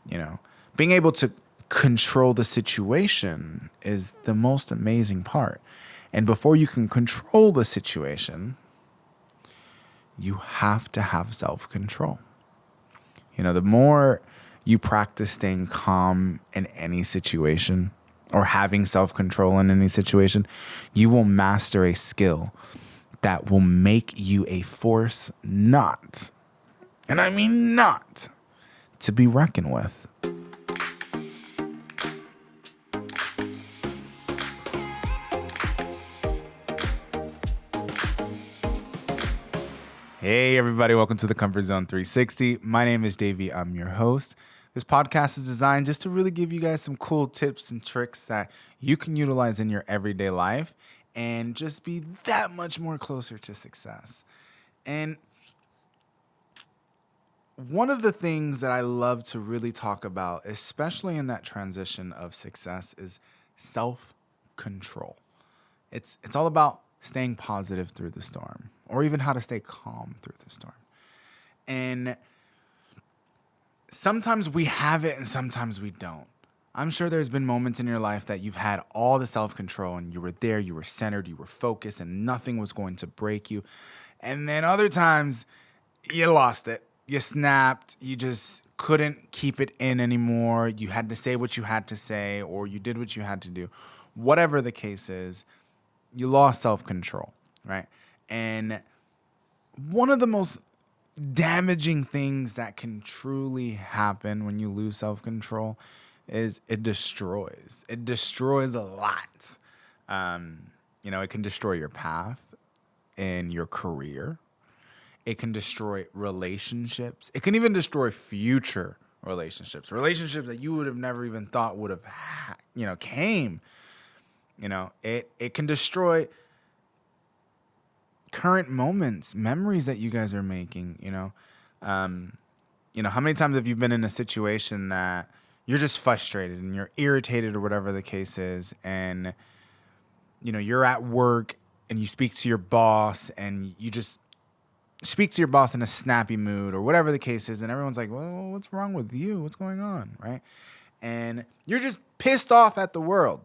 You know, being able to control the situation is the most amazing part. And before you can control the situation, you have to have self-control. You know, the more you practice staying calm in any situation or having self-control in any situation, you will master a skill that will make you a force not, and I mean not, to be reckoned with. Hey everybody, welcome to the Comfort Zone 360. My name is Davey. I'm your host. This podcast is designed just to really give you guys some cool tips and tricks that you can utilize in your everyday life and just be that much more closer to success. And one of the things that I love to really talk about, especially in that transition of success, is self-control. It's all about staying positive through the storm, or even how to stay calm through the storm. And sometimes we have it and sometimes we don't. I'm sure there's been moments in your life that you've had all the self-control and you were there, you were centered, you were focused, and nothing was going to break you. And then other times you lost it. You snapped. You just couldn't keep it in anymore. You had to say what you had to say, or you did what you had to do. Whatever the case is, you lost self-control, right? And one of the most damaging things that can truly happen when you lose self-control is it destroys. It destroys a lot. It can destroy your path in your career. It can destroy relationships. It can even destroy future relationships that you would have never even thought would have, came. It can destroy current moments, memories that you guys are making. How many times have you been in a situation that you're just frustrated and you're irritated or whatever the case is, and you're at work and you speak to your boss and you just speak to your boss in a snappy mood or whatever the case is, and everyone's like, well, what's wrong with you? What's going on, right? And you're just pissed off at the world.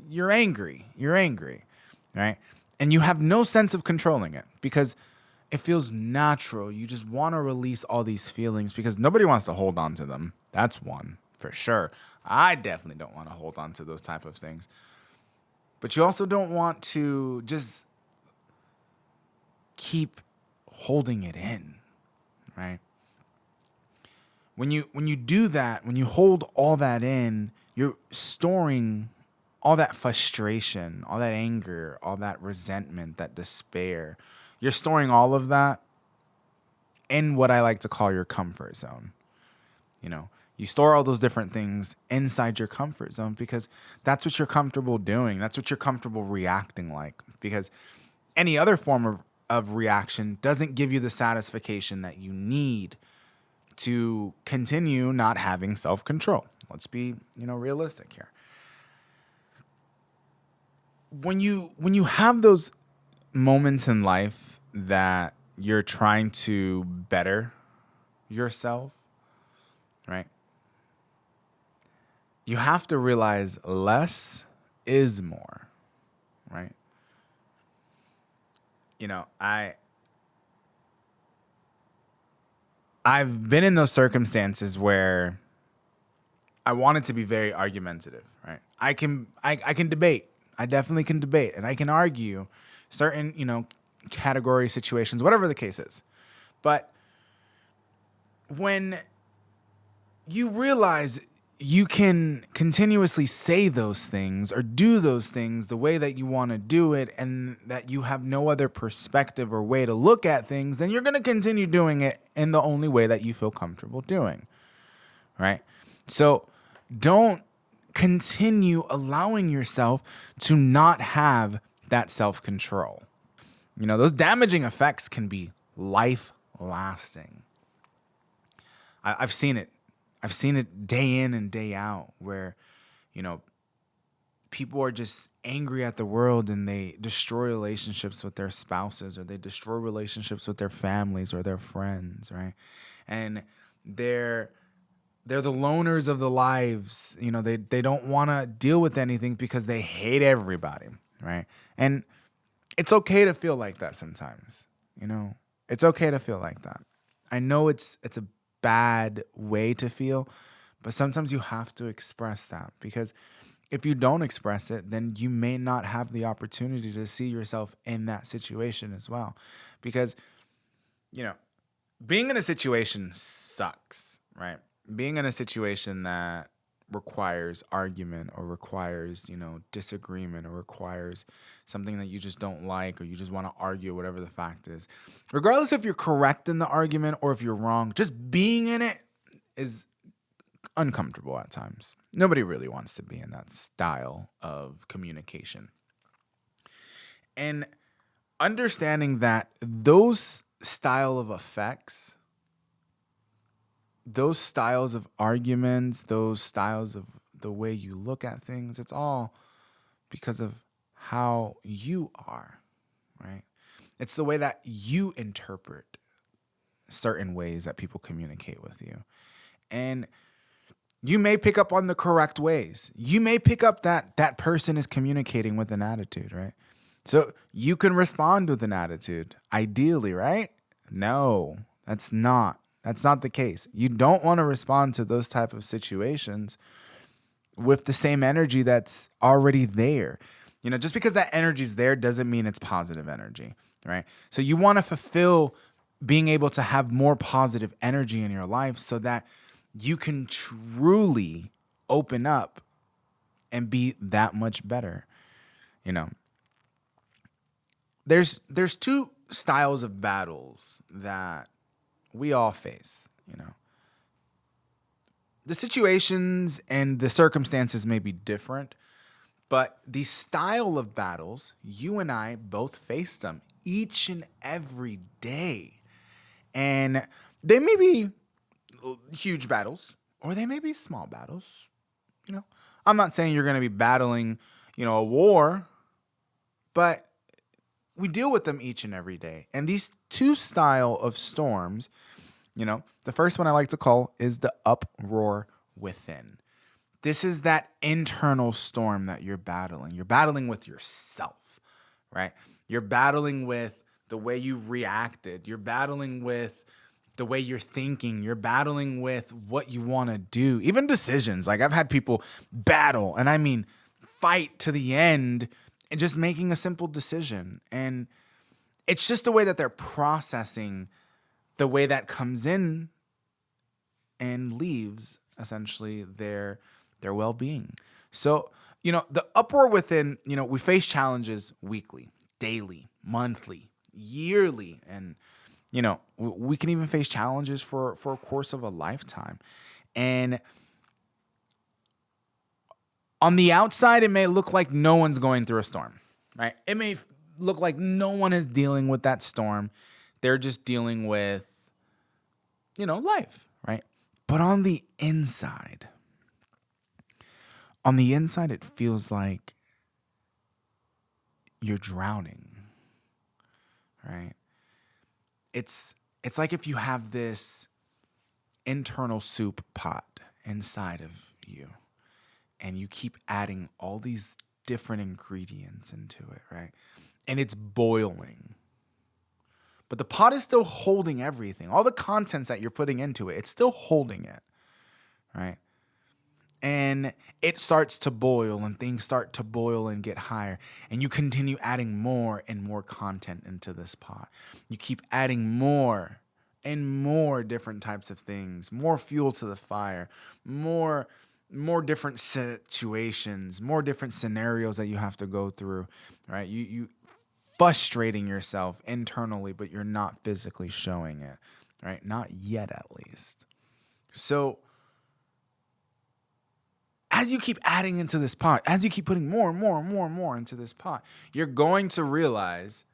You're angry, right? And you have no sense of controlling it because it feels natural. You just want to release all these feelings because nobody wants to hold on to them. That's one, for sure. I definitely don't want to hold on to those type of things. But you also don't want to just keep holding it in, right? When you do that, when you hold all that in, you're storing all that frustration, all that anger, all that resentment, that despair. You're storing all of that in what I like to call your comfort zone. You store all those different things inside your comfort zone because that's what you're comfortable doing. That's what you're comfortable reacting like. Because any other form of reaction doesn't give you the satisfaction that you need to continue not having self-control. Let's be, realistic here. When you have those moments in life that you're trying to better yourself, right? You have to realize less is more, right? I've been in those circumstances where I wanted to be very argumentative, right? I can debate. I definitely can debate, and I can argue certain, category situations, whatever the case is. But when you realize you can continuously say those things or do those things the way that you want to do it and that you have no other perspective or way to look at things, then you're going to continue doing it in the only way that you feel comfortable doing, right? So don't continue allowing yourself to not have that self-control. Those damaging effects can be life-lasting. I've seen it. I've seen it day in and day out where, people are just angry at the world and they destroy relationships with their spouses or they destroy relationships with their families or their friends, right? And they're they're the loners of the lives. They don't want to deal with anything because they hate everybody, right? And it's okay to feel like that sometimes. It's okay to feel like that. I know it's a bad way to feel, but sometimes you have to express that, because if you don't express it, then you may not have the opportunity to see yourself in that situation as well. Because, being in a situation sucks, right? Being in a situation that requires argument or requires, disagreement, or requires something that you just don't like, or you just want to argue, whatever the fact is. Regardless if you're correct in the argument or if you're wrong, just being in it is uncomfortable at times. Nobody really wants to be in that style of communication. And understanding that those style of effects, those styles of arguments, those styles of the way you look at things, it's all because of how you are, right? It's the way that you interpret certain ways that people communicate with you. And you may pick up on the correct ways. You may pick up that that person is communicating with an attitude, right? So you can respond with an attitude, ideally, right? No, that's not the case. You don't want to respond to those type of situations with the same energy that's already there. Just because that energy is there doesn't mean it's positive energy, right? So you want to fulfill being able to have more positive energy in your life so that you can truly open up and be that much better. There's two styles of battles that we all face. The situations and the circumstances may be different, but the style of battles, you and I both face them each and every day. And they may be huge battles, or they may be small battles. I'm not saying you're going to be battling, a war, but we deal with them each and every day. And these two style of storms, the first one I like to call is the uproar within. This is that internal storm that you're battling. You're battling with yourself, right? You're battling with the way you reacted. You're battling with the way you're thinking. You're battling with what you want to do, even decisions. Like, I've had people battle, and I mean fight to the end, and just making a simple decision. And it's just the way that they're processing the way that comes in and leaves, essentially, their well-being. So, the uproar within, we face challenges weekly, daily, monthly, yearly, and we can even face challenges for a course of a lifetime. And on the outside, it may look like no one's going through a storm, right? It may look like no one is dealing with that storm. They're just dealing with, life, right? But on the inside, it feels like you're drowning, right? It's like if you have this internal soup pot inside of you, and you keep adding all these different ingredients into it, right? And it's boiling. But the pot is still holding everything. All the contents that you're putting into it, it's still holding it, right? And it starts to boil, and things start to boil and get higher. And you continue adding more and more content into this pot. You keep adding more and more different types of things, more fuel to the fire, more different situations, more different scenarios that you have to go through, right? You frustrating yourself internally, but you're not physically showing it, right? Not yet, at least. So as you keep adding into this pot, as you keep putting more and more and more and more into this pot, you're going to realize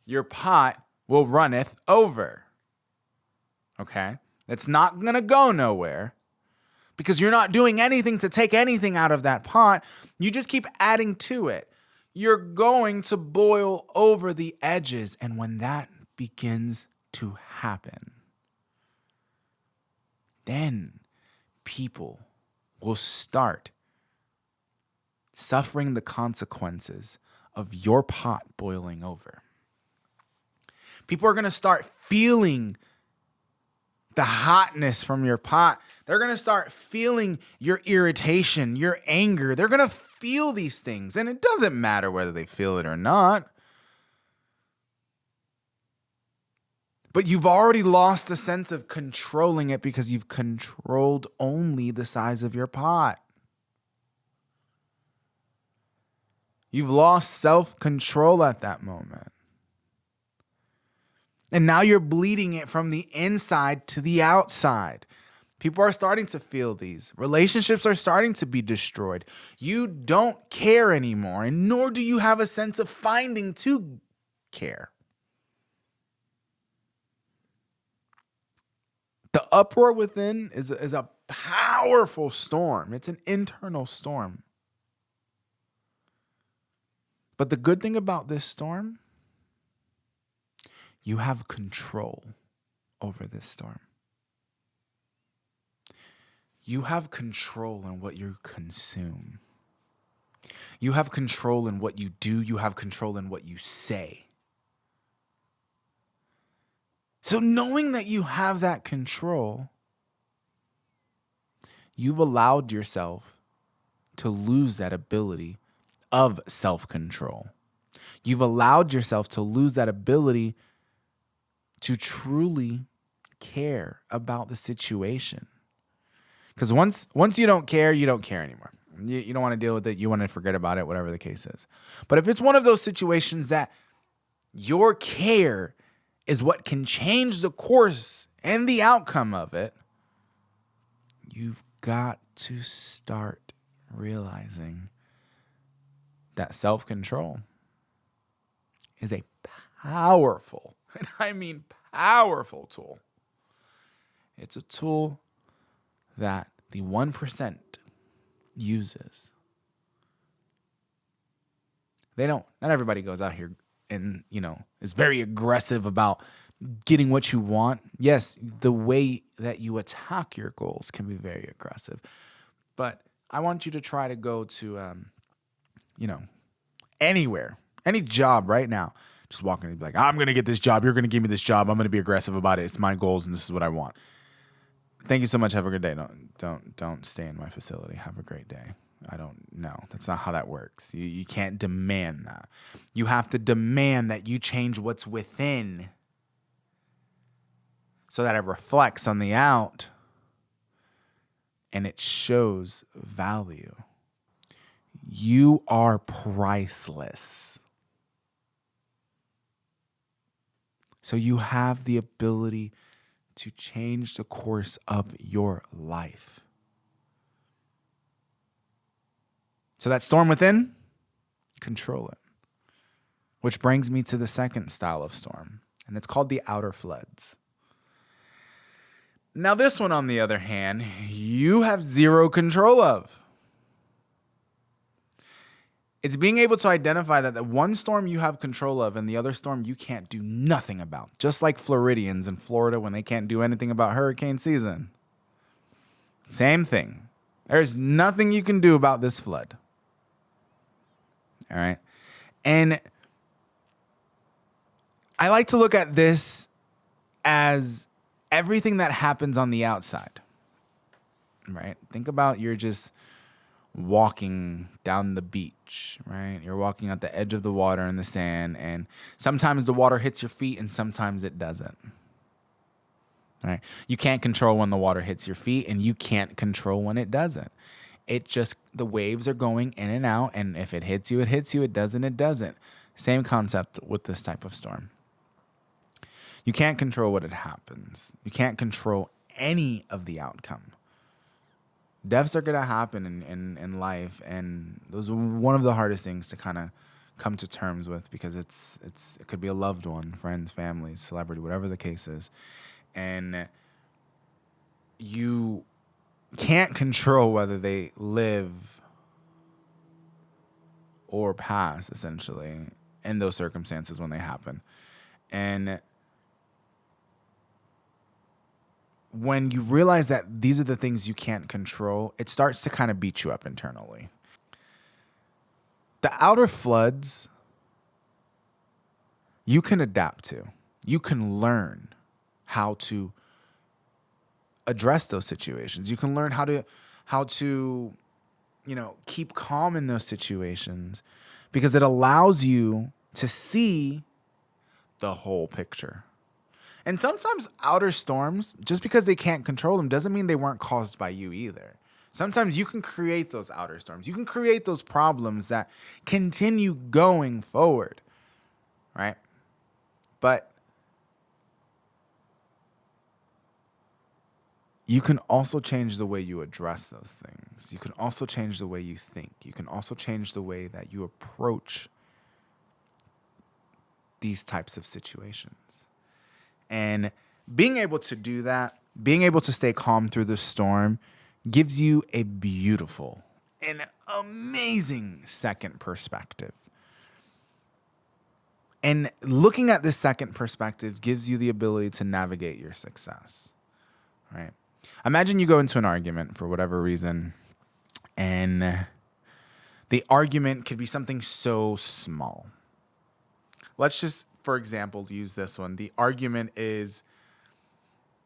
your pot will runneth over. Okay? It's not going to go nowhere because you're not doing anything to take anything out of that pot. You just keep adding to it. You're going to boil over the edges. And when that begins to happen, then people will start suffering the consequences of your pot boiling over. People are going to start feeling the hotness from your pot. They're going to start feeling your irritation, your anger. They're going to feel these things. And it doesn't matter whether they feel it or not. But you've already lost the sense of controlling it because you've controlled only the size of your pot. You've lost self-control at that moment. And now you're bleeding it from the inside to the outside. People are starting to feel these. Relationships are starting to be destroyed. You don't care anymore, and nor do you have a sense of finding to care. The uproar within is a powerful storm. It's an internal storm. But the good thing about this storm, you have control over this storm. You have control in what you consume. You have control in what you do. You have control in what you say. So knowing that you have that control, you've allowed yourself to lose that ability of self-control. You've allowed yourself to lose that ability to truly care about the situation. Because once you don't care anymore. You don't want to deal with it. You want to forget about it, whatever the case is. But if it's one of those situations that your care is what can change the course and the outcome of it, you've got to start realizing that self-control is a powerful, and I mean powerful tool. It's a tool that the 1% uses. Not everybody goes out here and, is very aggressive about getting what you want. Yes, the way that you attack your goals can be very aggressive. But I want you to try to go to, anywhere, any job right now. Just walk in and be like, I'm going to get this job. You're going to give me this job. I'm going to be aggressive about it. It's my goals and this is what I want. Thank you so much. Have a good day. Don't stay in my facility. Have a great day. No, that's not how that works. You can't demand that. You have to demand that you change what's within so that it reflects on the out and it shows value. You are priceless. So you have the ability to change the course of your life. So that storm within, control it. Which brings me to the second style of storm, and it's called the outer floods. Now this one, on the other hand, you have zero control of. It's being able to identify that the one storm you have control of and the other storm you can't do nothing about. Just like Floridians in Florida when they can't do anything about hurricane season. Same thing. There's nothing you can do about this flood. All right. And I like to look at this as everything that happens on the outside. Right? Think about you're just walking down the beach, right? You're walking at the edge of the water in the sand, and sometimes the water hits your feet and sometimes it doesn't. Right? You can't control when the water hits your feet, and you can't control when it doesn't. The waves are going in and out, and if it hits you, it hits you. It doesn't, it doesn't. Same concept with this type of storm. You can't control what it happens. You can't control any of the outcome. Deaths are going to happen in life, and those are one of the hardest things to kind of come to terms with because it could be a loved one, friends, family, celebrity, whatever the case is. And you can't control whether they live or pass, essentially, in those circumstances when they happen. And when you realize that these are the things you can't control, it starts to kind of beat you up internally. The outer floods, you can adapt to. You can learn how to address those situations. You can learn how to keep calm in those situations, because it allows you to see the whole picture. And sometimes outer storms, just because they can't control them, doesn't mean they weren't caused by you either. Sometimes you can create those outer storms. You can create those problems that continue going forward, right? But you can also change the way you address those things. You can also change the way you think. You can also change the way that you approach these types of situations. And being able to do that, being able to stay calm through the storm, gives you a beautiful and amazing second perspective. And looking at this second perspective gives you the ability to navigate your success, right? Imagine you go into an argument for whatever reason, and the argument could be something so small. Let's just, for example, use this one. The argument is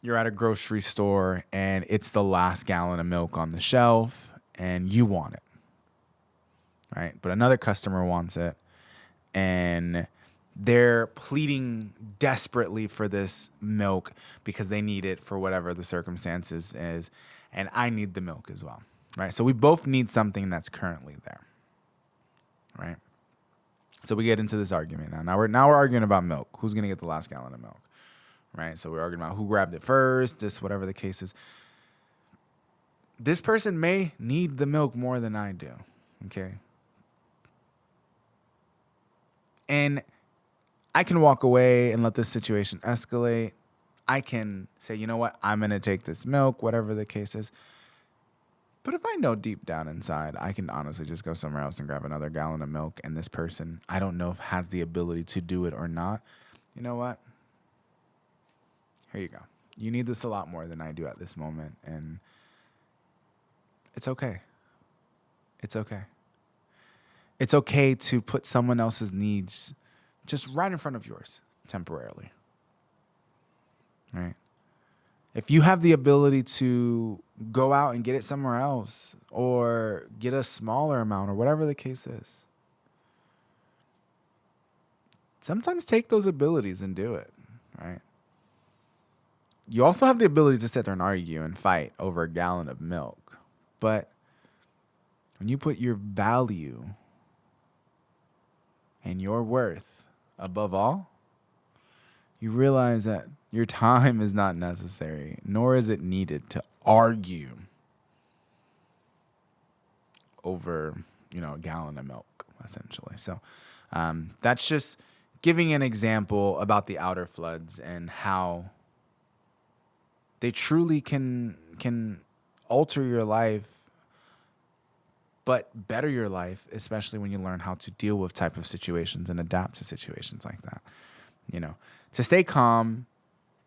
you're at a grocery store and it's the last gallon of milk on the shelf and you want it, right? But another customer wants it and they're pleading desperately for this milk because they need it for whatever the circumstances is, and I need the milk as well, right? So we both need something that's currently there, right? So we get into this argument now. Now we're arguing about milk. Who's gonna get the last gallon of milk, right? So we're arguing about who grabbed it first, this, whatever the case is. This person may need the milk more than I do, okay? And I can walk away and let this situation escalate. I can say, you know what, I'm going to take this milk, whatever the case is. But if I know deep down inside, I can honestly just go somewhere else and grab another gallon of milk, and this person, I don't know if has the ability to do it or not. You know what? Here you go. You need this a lot more than I do at this moment, and it's okay. It's okay. It's okay to put someone else's needs just right in front of yours temporarily, right? If you have the ability to go out and get it somewhere else or get a smaller amount or whatever the case is, sometimes take those abilities and do it, right? You also have the ability to sit there and argue and fight over a gallon of milk. But when you put your value and your worth above all, you realize that your time is not necessary, nor is it needed to argue over, a gallon of milk, essentially. So that's just giving an example about the outer floods and how they truly can alter your life, but better your life, especially when you learn how to deal with type of situations and adapt to situations like that. To stay calm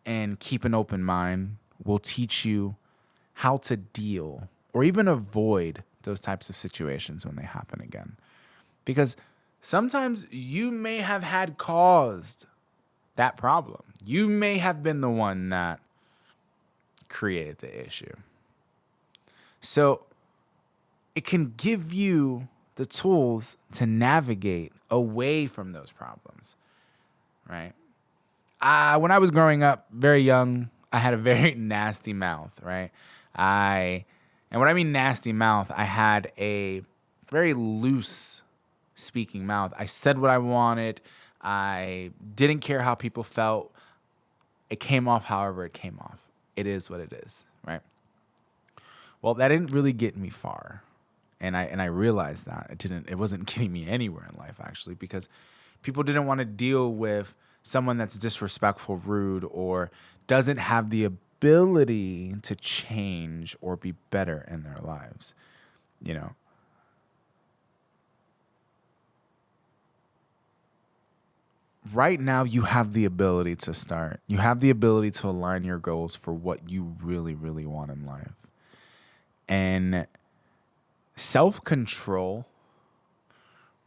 and keep an open mind will teach you how to deal or even avoid those types of situations when they happen again. Because sometimes you may have had caused that problem. You may have been the one that created the issue. So it can give you the tools to navigate away from those problems, right? When I was growing up, very young, I had a very nasty mouth, right? And when I mean nasty mouth, I had a very loose speaking mouth. I said what I wanted. I didn't care how people felt. It came off however it came off. It is what it is, right? Well, that didn't really get me far. And I realized that it wasn't getting me anywhere in life, actually, because people didn't want to deal with someone that's disrespectful, rude, or doesn't have the ability to change or be better in their lives, right now you have the ability to start. You have the ability to align your goals for what you really, really want in life. And self-control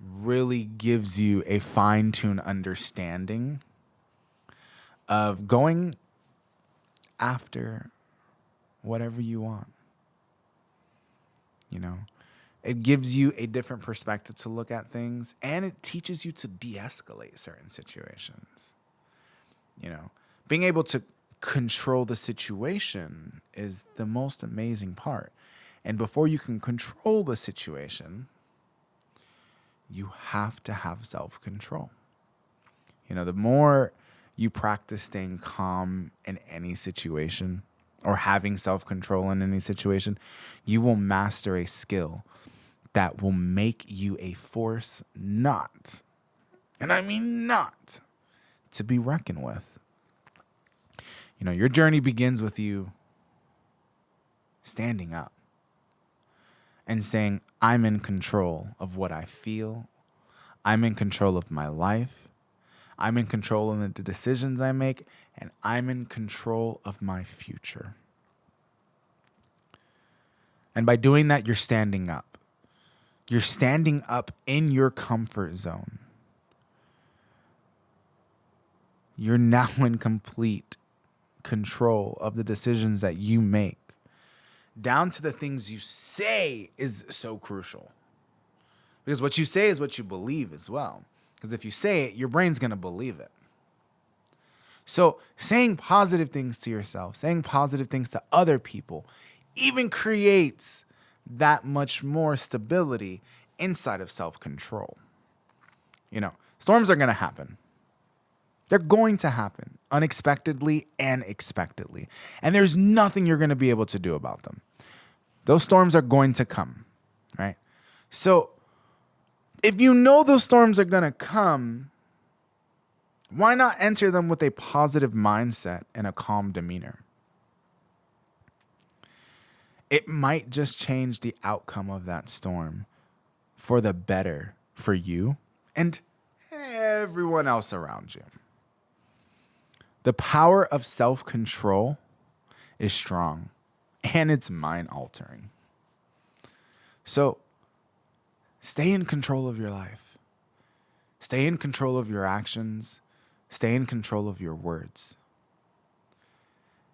really gives you a fine-tuned understanding of going after whatever you want. You know, it gives you a different perspective to look at things, and it teaches you to de-escalate certain situations. You know, being able to control the situation is the most amazing part. And before you can control the situation, you have to have self-control. You know, the more you practice staying calm in any situation or having self-control in any situation, you will master a skill that will make you a force not, and I mean not, to be reckoned with. You know, your journey begins with you standing up and saying, I'm in control of what I feel. I'm in control of my life. I'm in control of the decisions I make, and I'm in control of my future. And by doing that, you're standing up. You're standing up in your comfort zone. You're now in complete control of the decisions that you make. Down to the things you say is so crucial. Because what you say is what you believe as well. Because if you say it, your brain's going to believe it. So saying positive things to yourself, saying positive things to other people, even creates that much more stability inside of self-control. You know, storms are going to happen. They're going to happen unexpectedly and expectedly. And there's nothing you're going to be able to do about them. Those storms are going to come, right? So if you know those storms are going to come, why not enter them with a positive mindset and a calm demeanor? It might just change the outcome of that storm for the better for you and everyone else around you. The power of self-control is strong and it's mind-altering. So stay in control of your life. Stay in control of your actions. Stay in control of your words.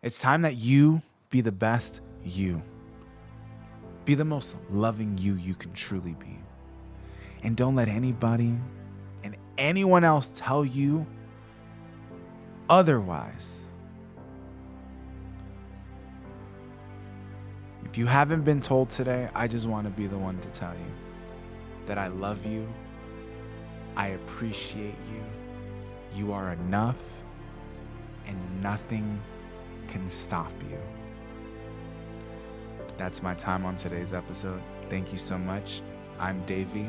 It's time that you be the best you. Be the most loving you can truly be. And don't let anybody and anyone else tell you otherwise. If you haven't been told today, I just want to be the one to tell you that I love you. I appreciate you. You are enough, and nothing can stop you. That's my time on today's episode. Thank you so much. I'm Davey.